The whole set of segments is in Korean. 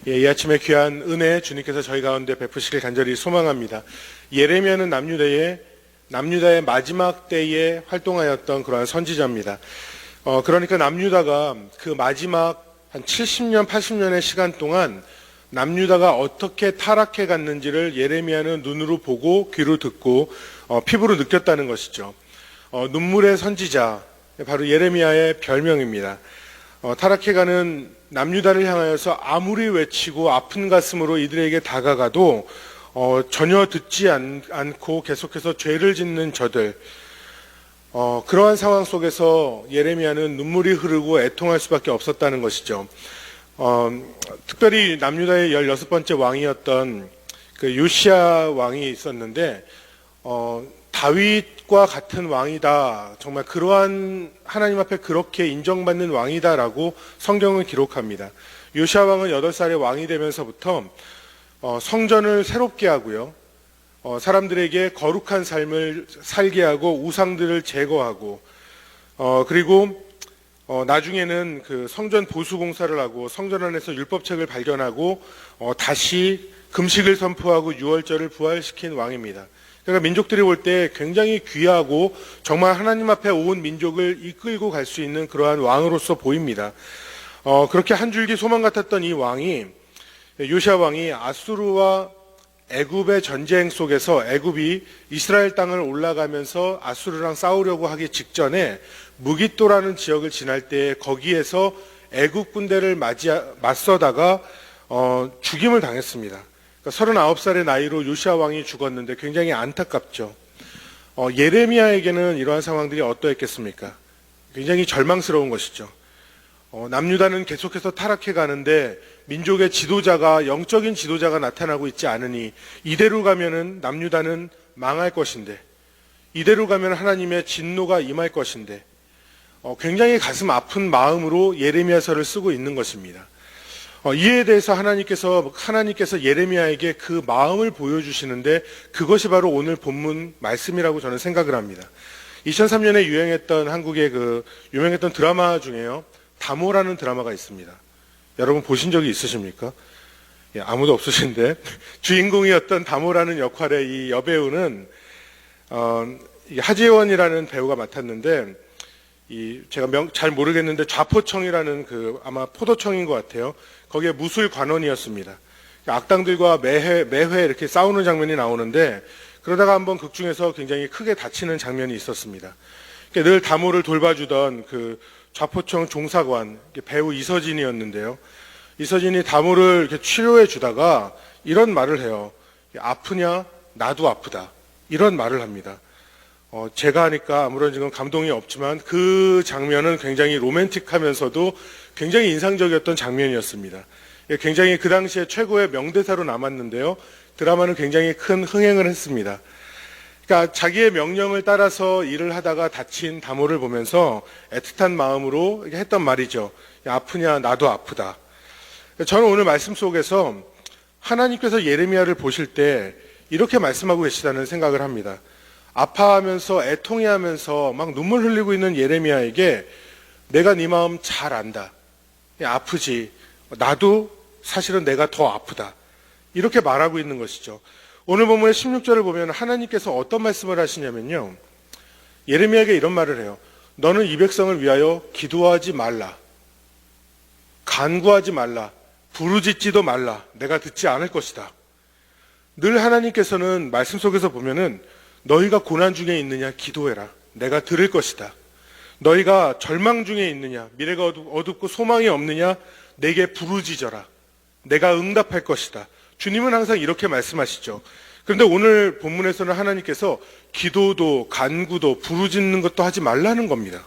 예, 이 아침에 귀한 은혜 주님께서 저희 가운데 베푸시길 간절히 소망합니다. 예레미야는 남유다의 마지막 때에 활동하였던 그러한 선지자입니다. 그러니까 남유다가 그 마지막 한 70년, 80년의 시간 동안 남유다가 어떻게 타락해 갔는지를 예레미야는 눈으로 보고 귀로 듣고 피부로 느꼈다는 것이죠. 눈물의 선지자, 바로 예레미야의 별명입니다. 타락해가는 남유다를 향하여서 아무리 외치고 아픈 가슴으로 이들에게 다가가도 전혀 듣지 않고 계속해서 죄를 짓는 저들, 그러한 상황 속에서 예레미야는 눈물이 흐르고 애통할 수밖에 없었다는 것이죠. 특별히 남유다의 16번째 왕이었던 그 요시야 왕이 있었는데 다윗과 같은 왕이다. 정말 그러한 하나님 앞에 그렇게 인정받는 왕이다라고 성경은 기록합니다. 요시야 왕은 8살에 왕이 되면서부터 성전을 새롭게 하고요. 사람들에게 거룩한 삶을 살게 하고 우상들을 제거하고 그리고 나중에는 그 성전 보수 공사를 하고 성전 안에서 율법책을 발견하고 다시 금식을 선포하고 유월절을 부활시킨 왕입니다. 그러니까 민족들이 볼 때 굉장히 귀하고 정말 하나님 앞에 온 민족을 이끌고 갈 수 있는 그러한 왕으로서 보입니다. 그렇게 한 줄기 소망 같았던 이 왕이, 요시야 왕이 아수르와 애굽의 전쟁 속에서 애굽이 이스라엘 땅을 올라가면서 아수르랑 싸우려고 하기 직전에 무깃도라는 지역을 지날 때 거기에서 애굽 군대를 맞서다가 죽임을 당했습니다. 39살의 나이로 요시야 왕이 죽었는데 굉장히 안타깝죠. 예레미야에게는 이러한 상황들이 어떠했겠습니까? 굉장히 절망스러운 것이죠. 남유다는 계속해서 타락해 가는데 민족의 지도자가, 영적인 지도자가 나타나고 있지 않으니 이대로 가면은 남유다는 망할 것인데, 이대로 가면 하나님의 진노가 임할 것인데, 굉장히 가슴 아픈 마음으로 예레미야서를 쓰고 있는 것입니다. 이에 대해서 하나님께서 예레미야에게 그 마음을 보여주시는데 그것이 바로 오늘 본문 말씀이라고 저는 생각을 합니다. 2003년에 유행했던 한국의 그 유명했던 드라마 중에요, 다모라는 드라마가 있습니다. 여러분 보신 적이 있으십니까? 예, 아무도 없으신데 주인공이었던 다모라는 역할의 이 여배우는 하지원이라는 배우가 맡았는데 제가 잘 모르겠는데 좌포청이라는 아마 포도청인 것 같아요. 거기에 무술관원이었습니다. 악당들과 매회 이렇게 싸우는 장면이 나오는데 그러다가 한번 극 중에서 굉장히 크게 다치는 장면이 있었습니다. 늘 다모를 돌봐주던 그 좌포청 종사관 배우 이서진이었는데요. 이서진이 다모를 이렇게 치료해 주다가 이런 말을 해요. 아프냐? 나도 아프다. 이런 말을 합니다. 제가 하니까 아무런 지금 감동이 없지만 그 장면은 굉장히 로맨틱하면서도 굉장히 인상적이었던 장면이었습니다. 굉장히 그 당시에 최고의 명대사로 남았는데요. 드라마는 굉장히 큰 흥행을 했습니다. 그러니까 자기의 명령을 따라서 일을 하다가 다친 다모를 보면서 애틋한 마음으로 했던 말이죠. 야, 아프냐? 나도 아프다. 저는 오늘 말씀 속에서 하나님께서 예레미야를 보실 때 이렇게 말씀하고 계시다는 생각을 합니다. 아파하면서 애통해하면서 막 눈물 흘리고 있는 예레미야에게 내가 네 마음 잘 안다. 아프지. 나도 사실은 내가 더 아프다. 이렇게 말하고 있는 것이죠. 오늘 본문의 16절을 보면 하나님께서 어떤 말씀을 하시냐면요. 예레미야에게 이런 말을 해요. 너는 이 백성을 위하여 기도하지 말라. 간구하지 말라. 부르짖지도 말라. 내가 듣지 않을 것이다. 늘 하나님께서는 말씀 속에서 보면은 너희가 고난 중에 있느냐 기도해라. 내가 들을 것이다. 너희가 절망 중에 있느냐, 미래가 어둡고 소망이 없느냐, 내게 부르짖어라. 내가 응답할 것이다. 주님은 항상 이렇게 말씀하시죠. 그런데 오늘 본문에서는 하나님께서 기도도 간구도 부르짖는 것도 하지 말라는 겁니다.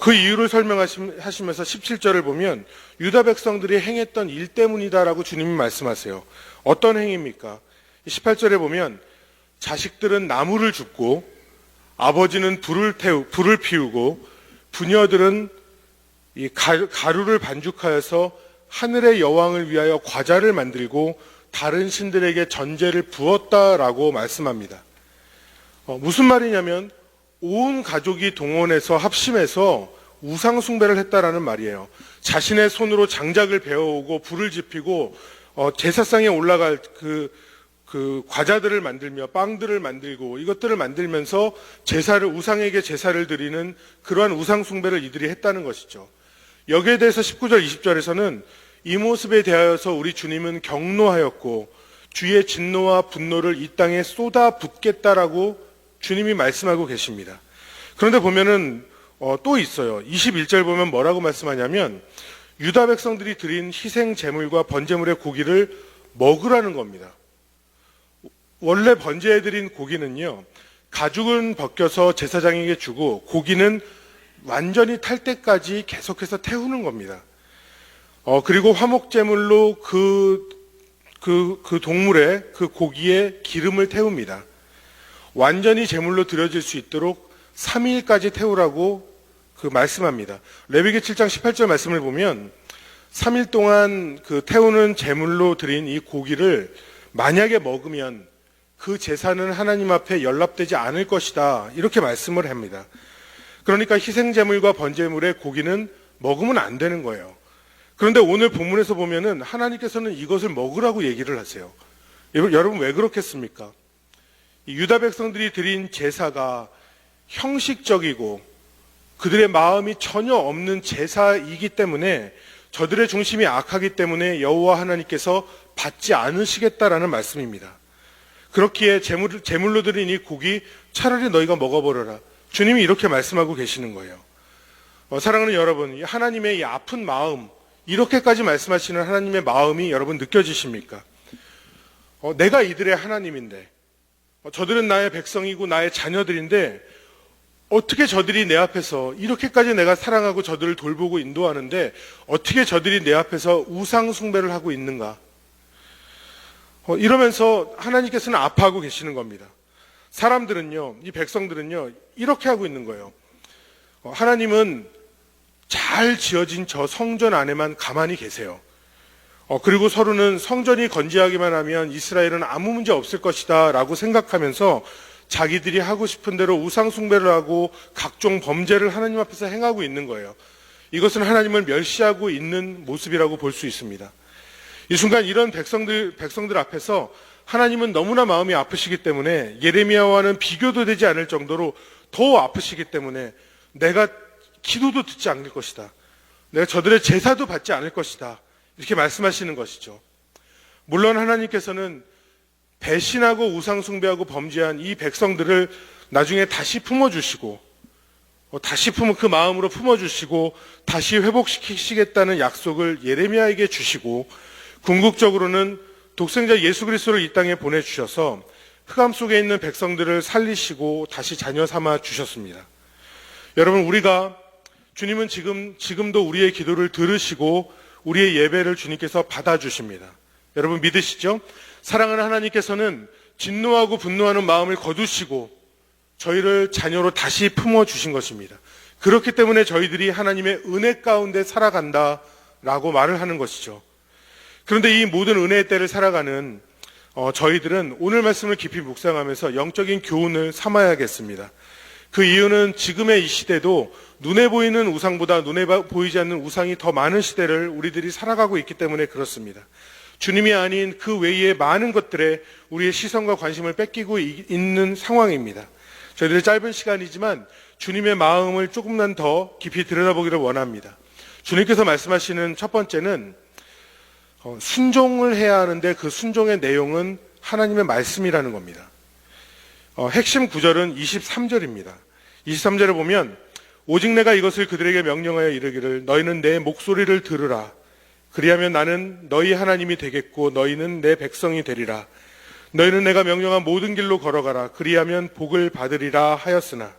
그 이유를 설명하시면서 17절을 보면 유다 백성들이 행했던 일 때문이다라고 주님이 말씀하세요. 어떤 행위입니까? 18절에 보면 자식들은 나무를 줍고 아버지는 불을 피우고 부녀들은 이 가루를 반죽하여서 하늘의 여왕을 위하여 과자를 만들고 다른 신들에게 전제를 부었다라고 말씀합니다. 무슨 말이냐면 온 가족이 동원해서 합심해서 우상 숭배를 했다라는 말이에요. 자신의 손으로 장작을 베어오고 불을 지피고 제사상에 올라갈 그 과자들을 만들며 빵들을 만들고 이것들을 만들면서 우상에게 제사를 드리는 그러한 우상 숭배를 이들이 했다는 것이죠. 여기에 대해서 19절 20절에서는 이 모습에 대하여서 우리 주님은 경노하였고 주의 진노와 분노를 이 땅에 쏟아붓겠다라고 주님이 말씀하고 계십니다. 그런데 보면은 또 있어요. 21절 보면 뭐라고 말씀하냐면 유다 백성들이 드린 희생 제물과 번제물의 고기를 먹으라는 겁니다. 원래 번제해드린 고기는요, 가죽은 벗겨서 제사장에게 주고 고기는 완전히 탈 때까지 계속해서 태우는 겁니다. 그리고 화목제물로 그 동물의 그 고기에 기름을 태웁니다. 완전히 제물로 드려질 수 있도록 3일까지 태우라고 말씀합니다. 레위기 7장 18절 말씀을 보면 3일 동안 그 태우는 제물로 드린 이 고기를 만약에 먹으면 그 제사는 하나님 앞에 연락되지 않을 것이다. 이렇게 말씀을 합니다. 그러니까 희생제물과 번제물의 고기는 먹으면 안 되는 거예요. 그런데 오늘 본문에서 보면은 하나님께서는 이것을 먹으라고 얘기를 하세요. 여러분 왜 그렇겠습니까? 유다 백성들이 드린 제사가 형식적이고 그들의 마음이 전혀 없는 제사이기 때문에 저들의 중심이 악하기 때문에 여호와 하나님께서 받지 않으시겠다라는 말씀입니다. 그렇기에 제물로 드린 이 고기 차라리 너희가 먹어버려라. 주님이 이렇게 말씀하고 계시는 거예요. 사랑하는 여러분, 하나님의 이 아픈 마음, 이렇게까지 말씀하시는 하나님의 마음이 여러분 느껴지십니까? 내가 이들의 하나님인데, 저들은 나의 백성이고 나의 자녀들인데 어떻게 저들이 내 앞에서 이렇게까지 내가 사랑하고 저들을 돌보고 인도하는데 어떻게 저들이 내 앞에서 우상 숭배를 하고 있는가? 이러면서 하나님께서는 아파하고 계시는 겁니다. 사람들은요, 이 백성들은요, 이렇게 하고 있는 거예요. 하나님은 잘 지어진 저 성전 안에만 가만히 계세요. 그리고 서로는 성전이 건재하기만 하면 이스라엘은 아무 문제 없을 것이다 라고 생각하면서 자기들이 하고 싶은 대로 우상 숭배를 하고 각종 범죄를 하나님 앞에서 행하고 있는 거예요. 이것은 하나님을 멸시하고 있는 모습이라고 볼 수 있습니다. 이 순간 이런 백성들 앞에서 하나님은 너무나 마음이 아프시기 때문에 예레미야와는 비교도 되지 않을 정도로 더 아프시기 때문에 내가 기도도 듣지 않을 것이다. 내가 저들의 제사도 받지 않을 것이다. 이렇게 말씀하시는 것이죠. 물론 하나님께서는 배신하고 우상 숭배하고 범죄한 이 백성들을 나중에 다시 품어주시고 그 마음으로 품어주시고 다시 회복시키시겠다는 약속을 예레미야에게 주시고 궁극적으로는 독생자 예수 그리스도를 이 땅에 보내주셔서 흑암 속에 있는 백성들을 살리시고 다시 자녀 삼아 주셨습니다. 여러분, 주님은 지금도 우리의 기도를 들으시고 우리의 예배를 주님께서 받아주십니다. 여러분 믿으시죠? 사랑하는 하나님께서는 진노하고 분노하는 마음을 거두시고 저희를 자녀로 다시 품어주신 것입니다. 그렇기 때문에 저희들이 하나님의 은혜 가운데 살아간다라고 말을 하는 것이죠. 그런데 이 모든 은혜의 때를 살아가는 저희들은 오늘 말씀을 깊이 묵상하면서 영적인 교훈을 삼아야겠습니다. 그 이유는 지금의 이 시대도 눈에 보이는 우상보다 눈에 보이지 않는 우상이 더 많은 시대를 우리들이 살아가고 있기 때문에 그렇습니다. 주님이 아닌 그 외의 많은 것들에 우리의 시선과 관심을 뺏기고 있는 상황입니다. 저희들의 짧은 시간이지만 주님의 마음을 조금만 더 깊이 들여다보기를 원합니다. 주님께서 말씀하시는 첫 번째는 순종을 해야 하는데 그 순종의 내용은 하나님의 말씀이라는 겁니다. 핵심 구절은 23절입니다. 23절에 보면 오직 내가 이것을 그들에게 명령하여 이르기를 너희는 내 목소리를 들으라. 그리하면 나는 너희 하나님이 되겠고 너희는 내 백성이 되리라. 너희는 내가 명령한 모든 길로 걸어가라. 그리하면 복을 받으리라 하였으나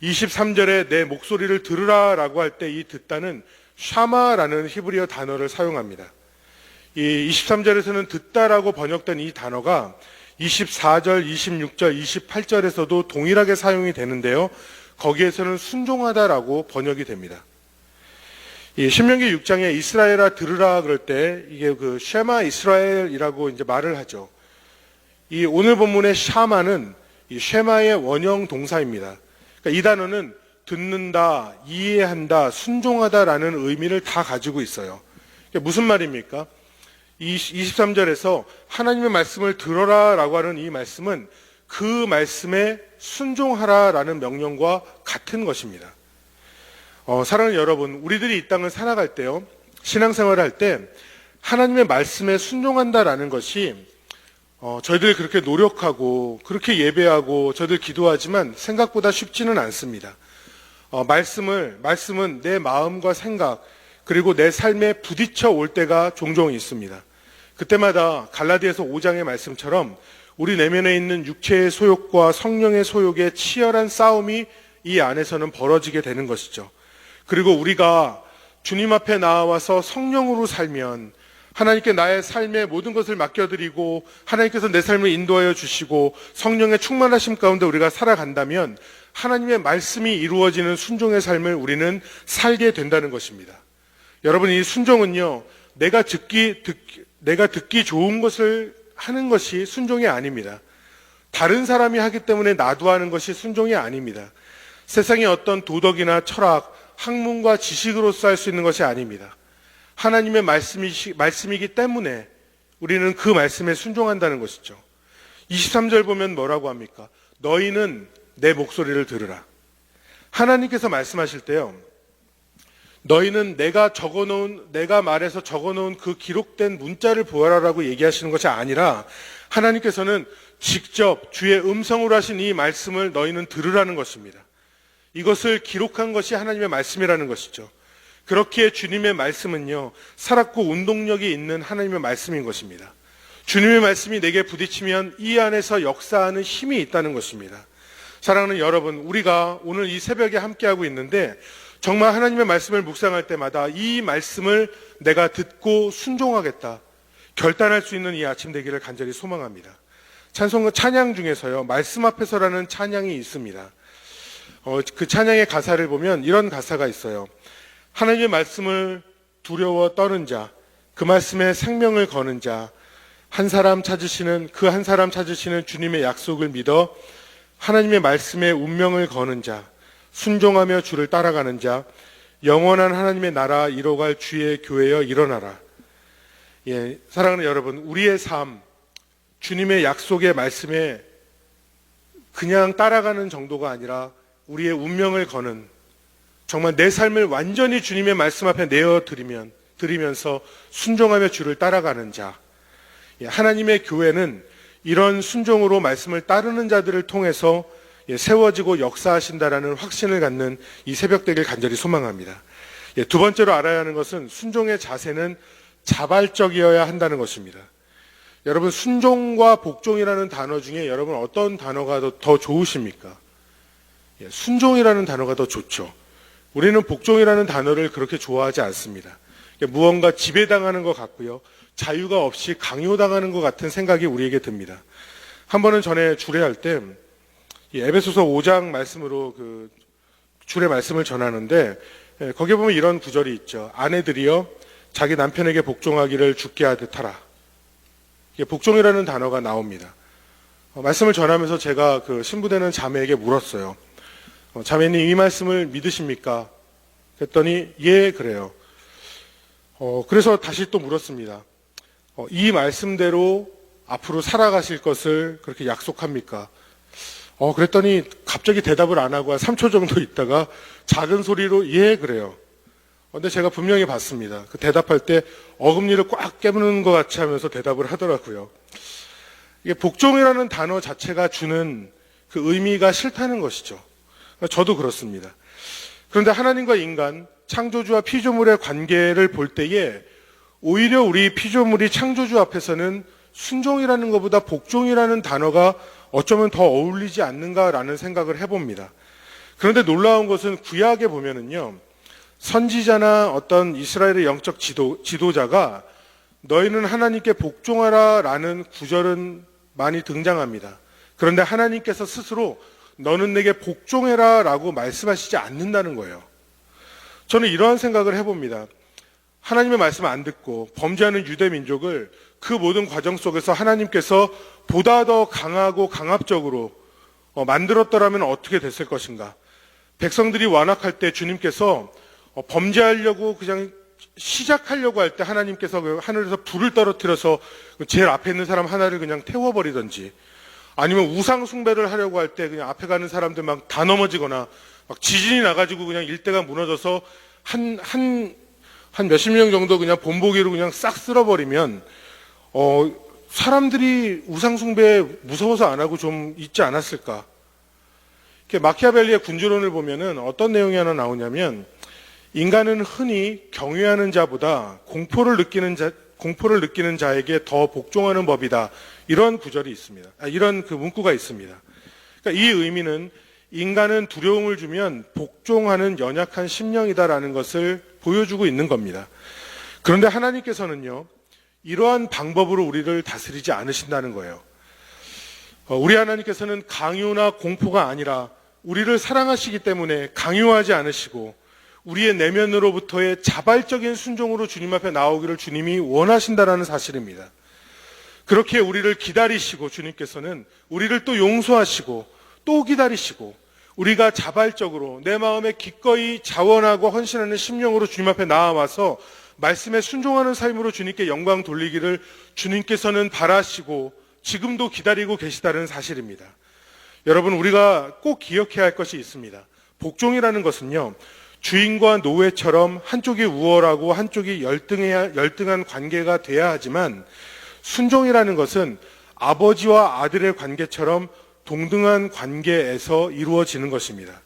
23절에 내 목소리를 들으라 라고 할 때 이 듣다는 샤마라는 히브리어 단어를 사용합니다. 이 23절에서는 듣다라고 번역된 이 단어가 24절, 26절, 28절에서도 동일하게 사용이 되는데요. 거기에서는 순종하다라고 번역이 됩니다. 이 신명기 6장에 이스라엘아 들으라 그럴 때 이게 그 쉐마 이스라엘이라고 이제 말을 하죠. 이 오늘 본문의 샤마는 이 쉐마의 원형 동사입니다. 그러니까 이 단어는 듣는다, 이해한다, 순종하다라는 의미를 다 가지고 있어요. 이게 무슨 말입니까? 23절에서 하나님의 말씀을 들어라라고 하는 이 말씀은 그 말씀에 순종하라라는 명령과 같은 것입니다. 사랑하는 여러분, 우리들이 이 땅을 살아갈 때요, 신앙생활을 할 때 하나님의 말씀에 순종한다라는 것이 저희들 그렇게 노력하고 그렇게 예배하고 저희들 기도하지만 생각보다 쉽지는 않습니다. 말씀은 내 마음과 생각 그리고 내 삶에 부딪혀 올 때가 종종 있습니다. 그때마다 갈라디아서 5장의 말씀처럼 우리 내면에 있는 육체의 소욕과 성령의 소욕의 치열한 싸움이 이 안에서는 벌어지게 되는 것이죠. 그리고 우리가 주님 앞에 나와서 성령으로 살면 하나님께 나의 삶의 모든 것을 맡겨드리고 하나님께서 내 삶을 인도하여 주시고 성령의 충만하심 가운데 우리가 살아간다면 하나님의 말씀이 이루어지는 순종의 삶을 우리는 살게 된다는 것입니다. 여러분, 이 순종은요, 내가 듣기 좋은 것을 하는 것이 순종이 아닙니다. 다른 사람이 하기 때문에 나도 하는 것이 순종이 아닙니다. 세상의 어떤 도덕이나 철학, 학문과 지식으로서 할 수 있는 것이 아닙니다. 하나님의 말씀이기 때문에 우리는 그 말씀에 순종한다는 것이죠. 23절 보면 뭐라고 합니까? 너희는 내 목소리를 들으라. 하나님께서 말씀하실 때요, 너희는 내가 말해서 적어놓은 그 기록된 문자를 보아라라고 얘기하시는 것이 아니라 하나님께서는 직접 주의 음성으로 하신 이 말씀을 너희는 들으라는 것입니다. 이것을 기록한 것이 하나님의 말씀이라는 것이죠. 그렇기에 주님의 말씀은요, 살았고 운동력이 있는 하나님의 말씀인 것입니다. 주님의 말씀이 내게 부딪히면 이 안에서 역사하는 힘이 있다는 것입니다. 사랑하는 여러분, 우리가 오늘 이 새벽에 함께하고 있는데 정말 하나님의 말씀을 묵상할 때마다 이 말씀을 내가 듣고 순종하겠다 결단할 수 있는 이 아침 되기를 간절히 소망합니다. 찬양 중에서요, 말씀 앞에서라는 찬양이 있습니다. 그 찬양의 가사를 보면 이런 가사가 있어요. 하나님의 말씀을 두려워 떠는 자, 그 말씀에 생명을 거는 자, 한 사람 찾으시는 주님의 약속을 믿어 하나님의 말씀에 운명을 거는 자, 순종하며 주를 따라가는 자, 영원한 하나님의 나라 이뤄갈 주의 교회여 일어나라. 예, 사랑하는 여러분, 우리의 삶, 주님의 약속의 말씀에 그냥 따라가는 정도가 아니라 우리의 운명을 거는, 정말 내 삶을 완전히 주님의 말씀 앞에 드리면서 순종하며 주를 따라가는 자, 하나님의 교회는 이런 순종으로 말씀을 따르는 자들을 통해서 세워지고 역사하신다라는 확신을 갖는 이 새벽 되길 간절히 소망합니다. 두 번째로 알아야 하는 것은 순종의 자세는 자발적이어야 한다는 것입니다. 여러분, 순종과 복종이라는 단어 중에 여러분 어떤 단어가 더 좋으십니까? 순종이라는 단어가 더 좋죠. 우리는 복종이라는 단어를 그렇게 좋아하지 않습니다. 무언가 지배당하는 것 같고요, 자유가 없이 강요당하는 것 같은 생각이 우리에게 듭니다. 한 번은 전에 주례할 때 에베소서 5장 말씀으로 그 주례 말씀을 전하는데, 거기에 보면 이런 구절이 있죠. 아내들이여 자기 남편에게 복종하기를 주께 하듯 하라. 복종이라는 단어가 나옵니다. 말씀을 전하면서 제가 그 신부되는 자매에게 물었어요. 자매님, 이 말씀을 믿으십니까? 그랬더니 예, 그래요. 그래서 다시 또 물었습니다. 이 말씀대로 앞으로 살아가실 것을 그렇게 약속합니까? 그랬더니 갑자기 대답을 안 하고 한 3초 정도 있다가 작은 소리로 예, 그래요. 근데 제가 분명히 봤습니다. 그 대답할 때 어금니를 꽉 깨무는 것 같이 하면서 대답을 하더라고요. 이게 복종이라는 단어 자체가 주는 그 의미가 싫다는 것이죠. 저도 그렇습니다. 그런데 하나님과 인간, 창조주와 피조물의 관계를 볼 때에 오히려 우리 피조물이 창조주 앞에서는 순종이라는 것보다 복종이라는 단어가 어쩌면 더 어울리지 않는가라는 생각을 해봅니다. 그런데 놀라운 것은 구약에 보면은요, 선지자나 어떤 이스라엘의 영적 지도자가 너희는 하나님께 복종하라 라는 구절은 많이 등장합니다. 그런데 하나님께서 스스로 너는 내게 복종해라 라고 말씀하시지 않는다는 거예요. 저는 이러한 생각을 해봅니다. 하나님의 말씀 안 듣고 범죄하는 유대 민족을 그 모든 과정 속에서 하나님께서 보다 더 강하고 강압적으로 만들었더라면 어떻게 됐을 것인가. 백성들이 완악할 때 주님께서 범죄하려고 그냥 시작하려고 할 때 하나님께서 그 하늘에서 불을 떨어뜨려서 제일 앞에 있는 사람 하나를 그냥 태워버리든지, 아니면 우상 숭배를 하려고 할 때 그냥 앞에 가는 사람들 막 다 넘어지거나 막 지진이 나가지고 그냥 일대가 무너져서 한 몇십 명 정도 그냥 본보기로 그냥 싹 쓸어버리면 사람들이 우상 숭배에 무서워서 안 하고 좀 있지 않았을까? 마키아벨리의 군주론을 보면은 어떤 내용이 하나 나오냐면, 인간은 흔히 경외하는 자보다 공포를 느끼는 자에게 더 복종하는 법이다. 이런 구절이 있습니다. 이런 그 문구가 있습니다. 그러니까 이 의미는 인간은 두려움을 주면 복종하는 연약한 심령이다라는 것을 보여주고 있는 겁니다. 그런데 하나님께서는요, 이러한 방법으로 우리를 다스리지 않으신다는 거예요. 우리 하나님께서는 강요나 공포가 아니라 우리를 사랑하시기 때문에 강요하지 않으시고, 우리의 내면으로부터의 자발적인 순종으로 주님 앞에 나오기를 주님이 원하신다라는 사실입니다. 그렇게 우리를 기다리시고, 주님께서는 우리를 또 용서하시고 또 기다리시고, 우리가 자발적으로 내 마음에 기꺼이 자원하고 헌신하는 심령으로 주님 앞에 나와서 말씀에 순종하는 삶으로 주님께 영광 돌리기를 주님께서는 바라시고 지금도 기다리고 계시다는 사실입니다. 여러분, 우리가 꼭 기억해야 할 것이 있습니다. 복종이라는 것은요, 주인과 노예처럼 한쪽이 우월하고 한쪽이 열등한 관계가 돼야 하지만, 순종이라는 것은 아버지와 아들의 관계처럼 동등한 관계에서 이루어지는 것입니다.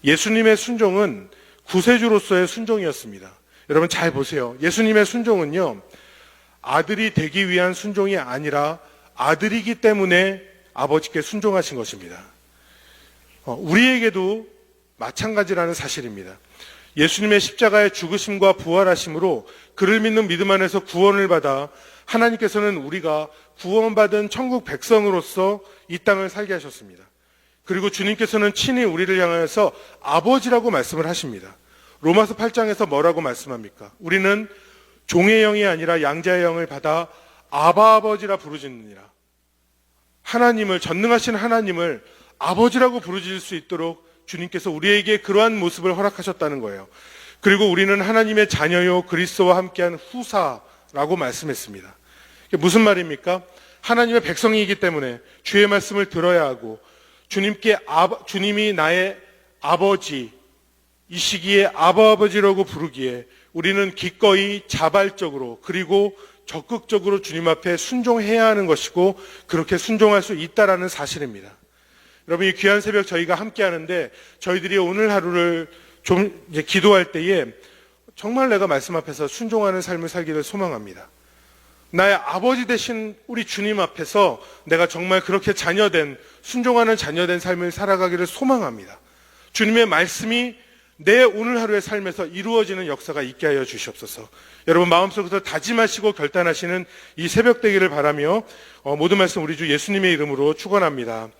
예수님의 순종은 구세주로서의 순종이었습니다. 여러분 잘 보세요. 예수님의 순종은요, 아들이 되기 위한 순종이 아니라 아들이기 때문에 아버지께 순종하신 것입니다. 우리에게도 마찬가지라는 사실입니다. 예수님의 십자가의 죽으심과 부활하심으로 그를 믿는 믿음 안에서 구원을 받아 하나님께서는 우리가 구원받은 천국 백성으로서 이 땅을 살게 하셨습니다. 그리고 주님께서는 친히 우리를 향하여서 아버지라고 말씀을 하십니다. 로마서 8장에서 뭐라고 말씀합니까? 우리는 종의 영이 아니라 양자의 영을 받아 아바 아버지라 부르짖느니라. 하나님을, 전능하신 하나님을 아버지라고 부르짖을 수 있도록 주님께서 우리에게 그러한 모습을 허락하셨다는 거예요. 그리고 우리는 하나님의 자녀요 그리스도와 함께한 후사라고 말씀했습니다. 이게 무슨 말입니까? 하나님의 백성이기 때문에 주의 말씀을 들어야 하고, 주님이 나의 아버지, 이 시기에 아버지라고 부르기에 우리는 기꺼이 자발적으로 그리고 적극적으로 주님 앞에 순종해야 하는 것이고, 그렇게 순종할 수 있다라는 사실입니다. 여러분, 이 귀한 새벽 저희가 함께 하는데, 저희들이 오늘 하루를 좀 이제 기도할 때에 정말 내가 말씀 앞에서 순종하는 삶을 살기를 소망합니다. 나의 아버지 되신 우리 주님 앞에서 내가 정말 그렇게 순종하는 자녀된 삶을 살아가기를 소망합니다. 주님의 말씀이 내 오늘 하루의 삶에서 이루어지는 역사가 있게 하여 주시옵소서. 여러분, 마음속에서 다짐하시고 결단하시는 이 새벽 되기를 바라며 모든 말씀 우리 주 예수님의 이름으로 축원합니다.